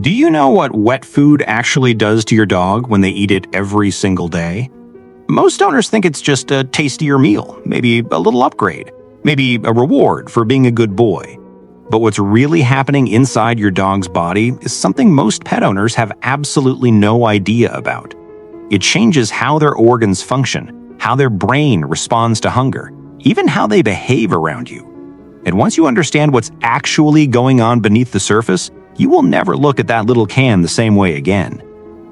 Do you know what wet food actually does to your dog when they eat it every single day? Most owners think it's just a tastier meal, maybe a little upgrade, maybe a reward for being a good boy. But what's really happening inside your dog's body is something most pet owners have absolutely no idea about. It changes how their organs function, how their brain responds to hunger, even how they behave around you. And once you understand what's actually going on beneath the surface, you will never look at that little can the same way again.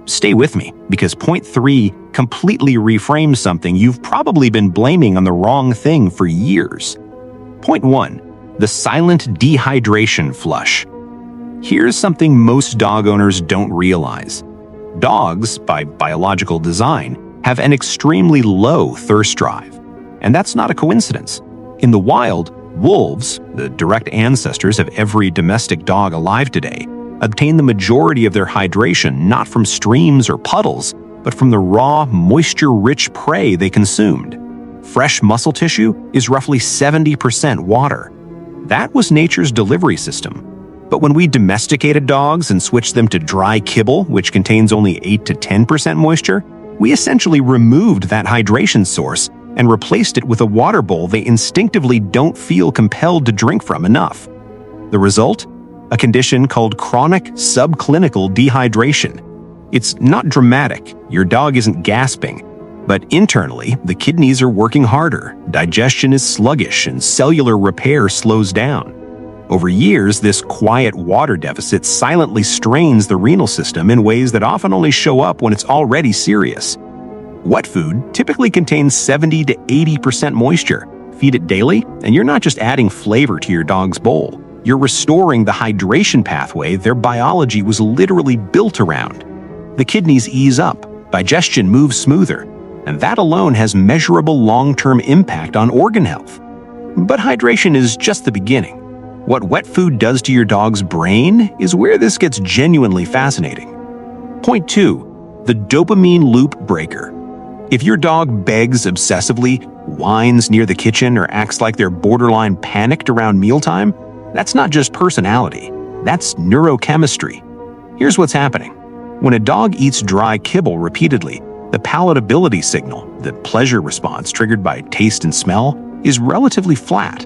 Stay with me, because point 3 completely reframes something you've probably been blaming on the wrong thing for years. Point 1. The silent dehydration flush. Here's something most dog owners don't realize. Dogs, by biological design, have an extremely low thirst drive. And that's not a coincidence. In the wild, wolves, the direct ancestors of every domestic dog alive today, obtain the majority of their hydration not from streams or puddles, but from the raw, moisture-rich prey they consumed. Fresh muscle tissue is roughly 70% water. That was nature's delivery system. But when we domesticated dogs and switched them to dry kibble, which contains only 8 to 10% moisture, we essentially removed that hydration source and replaced it with a water bowl they instinctively don't feel compelled to drink from enough. The result? A condition called chronic subclinical dehydration. It's not dramatic, your dog isn't gasping, but internally, the kidneys are working harder, digestion is sluggish, and cellular repair slows down. Over years, this quiet water deficit silently strains the renal system in ways that often only show up when it's already serious. Wet food typically contains 70 to 80% moisture. Feed it daily, and you're not just adding flavor to your dog's bowl. You're restoring the hydration pathway their biology was literally built around. The kidneys ease up, digestion moves smoother, and that alone has measurable long-term impact on organ health. But hydration is just the beginning. What wet food does to your dog's brain is where this gets genuinely fascinating. Point 2. The dopamine loop breaker. If your dog begs obsessively, whines near the kitchen, or acts like they're borderline panicked around mealtime, that's not just personality, that's neurochemistry. Here's what's happening. When a dog eats dry kibble repeatedly, the palatability signal, the pleasure response triggered by taste and smell, is relatively flat.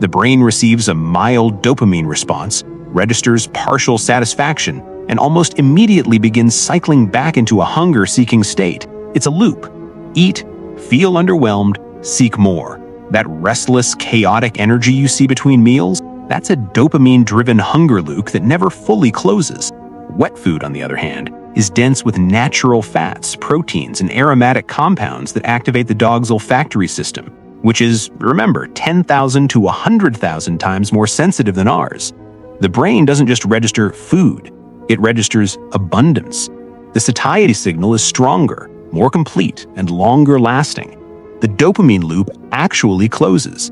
The brain receives a mild dopamine response, registers partial satisfaction, and almost immediately begins cycling back into a hunger-seeking state. It's a loop. Eat, feel underwhelmed, seek more. That restless, chaotic energy you see between meals, that's a dopamine-driven hunger loop that never fully closes. Wet food, on the other hand, is dense with natural fats, proteins, and aromatic compounds that activate the dog's olfactory system, which is, remember, 10,000 to 100,000 times more sensitive than ours. The brain doesn't just register food, it registers abundance. The satiety signal is stronger, more complete, and longer lasting. The dopamine loop actually closes.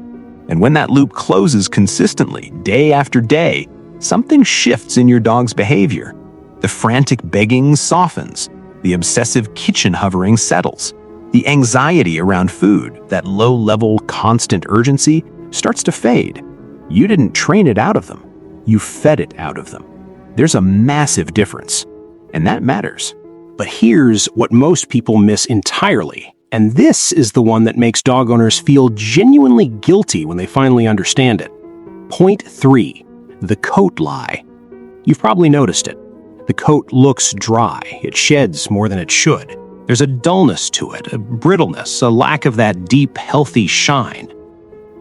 And when that loop closes consistently, day after day, something shifts in your dog's behavior. The frantic begging softens. The obsessive kitchen hovering settles. The anxiety around food, that low-level, constant urgency, starts to fade. You didn't train it out of them. You fed it out of them. There's a massive difference, and that matters. But here's what most people miss entirely, and this is the one that makes dog owners feel genuinely guilty when they finally understand it. Point 3. The coat lie. You've probably noticed it. The coat looks dry. It sheds more than it should. There's a dullness to it, a brittleness, a lack of that deep, healthy shine.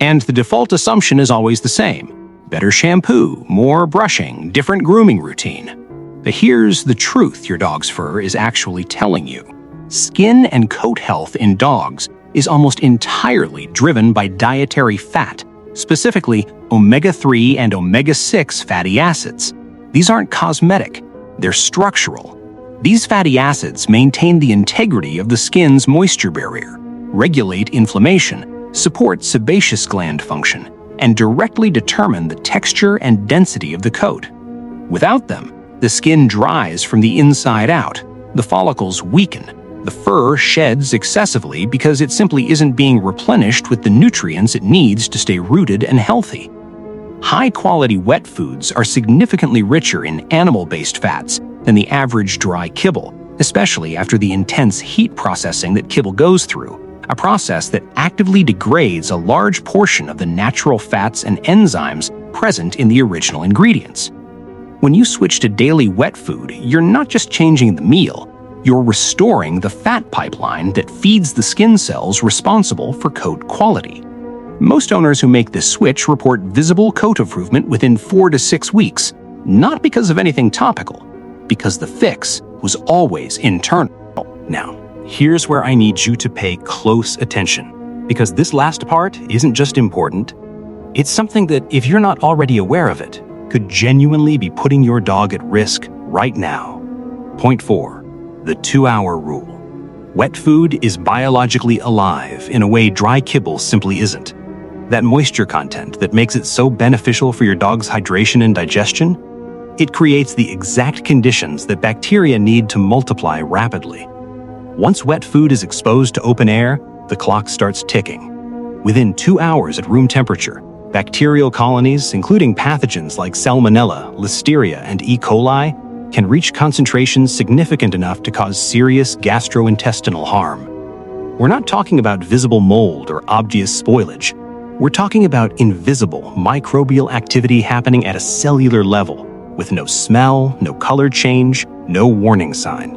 And the default assumption is always the same. Better shampoo, more brushing, different grooming routine. But here's the truth your dog's fur is actually telling you. Skin and coat health in dogs is almost entirely driven by dietary fat, specifically omega-3 and omega-6 fatty acids. These aren't cosmetic, they're structural. These fatty acids maintain the integrity of the skin's moisture barrier, regulate inflammation, support sebaceous gland function, and directly determine the texture and density of the coat. Without them, the skin dries from the inside out, the follicles weaken, the fur sheds excessively because it simply isn't being replenished with the nutrients it needs to stay rooted and healthy. High-quality wet foods are significantly richer in animal-based fats than the average dry kibble, especially after the intense heat processing that kibble goes through, a process that actively degrades a large portion of the natural fats and enzymes present in the original ingredients. When you switch to daily wet food, you're not just changing the meal, you're restoring the fat pipeline that feeds the skin cells responsible for coat quality. Most owners who make this switch report visible coat improvement within 4 to 6 weeks, not because of anything topical, because the fix was always internal. Now, here's where I need you to pay close attention, because this last part isn't just important, it's something that, if you're not already aware of it, could genuinely be putting your dog at risk right now. Point 4. The 2-hour rule. Wet food is biologically alive in a way dry kibble simply isn't. That moisture content that makes it so beneficial for your dog's hydration and digestion, it creates the exact conditions that bacteria need to multiply rapidly. Once wet food is exposed to open air, the clock starts ticking. Within 2 hours at room temperature, bacterial colonies, including pathogens like Salmonella, Listeria, and E. coli, can reach concentrations significant enough to cause serious gastrointestinal harm. We're not talking about visible mold or obvious spoilage. We're talking about invisible microbial activity happening at a cellular level, with no smell, no color change, no warning sign.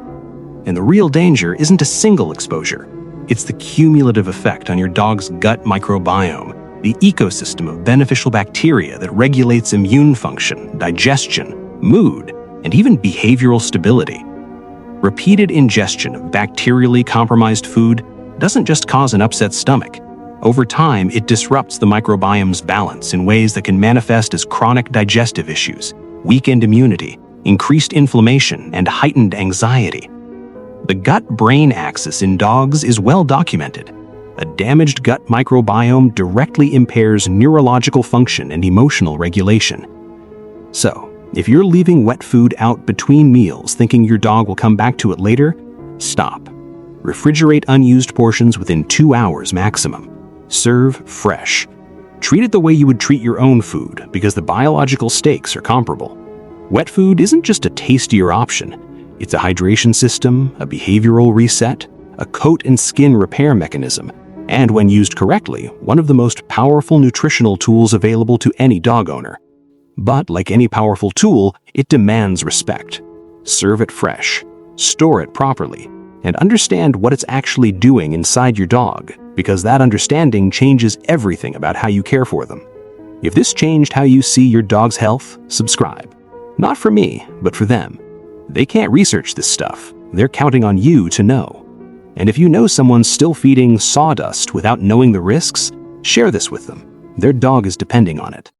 And the real danger isn't a single exposure. It's the cumulative effect on your dog's gut microbiome, the ecosystem of beneficial bacteria that regulates immune function, digestion, mood, and even behavioral stability. Repeated ingestion of bacterially compromised food doesn't just cause an upset stomach. Over time, it disrupts the microbiome's balance in ways that can manifest as chronic digestive issues, weakened immunity, increased inflammation, and heightened anxiety. The gut-brain axis in dogs is well documented. A damaged gut microbiome directly impairs neurological function and emotional regulation. So, if you're leaving wet food out between meals thinking your dog will come back to it later, stop. Refrigerate unused portions within 2 hours maximum. Serve fresh. Treat it the way you would treat your own food, because the biological stakes are comparable. Wet food isn't just a tastier option. It's a hydration system, a behavioral reset, a coat and skin repair mechanism, and when used correctly, one of the most powerful nutritional tools available to any dog owner. But like any powerful tool, it demands respect. Serve it fresh, store it properly, and understand what it's actually doing inside your dog, because that understanding changes everything about how you care for them. If this changed how you see your dog's health, subscribe. Not for me, but for them. They can't research this stuff. They're counting on you to know. And if you know someone's still feeding sawdust without knowing the risks, share this with them. Their dog is depending on it.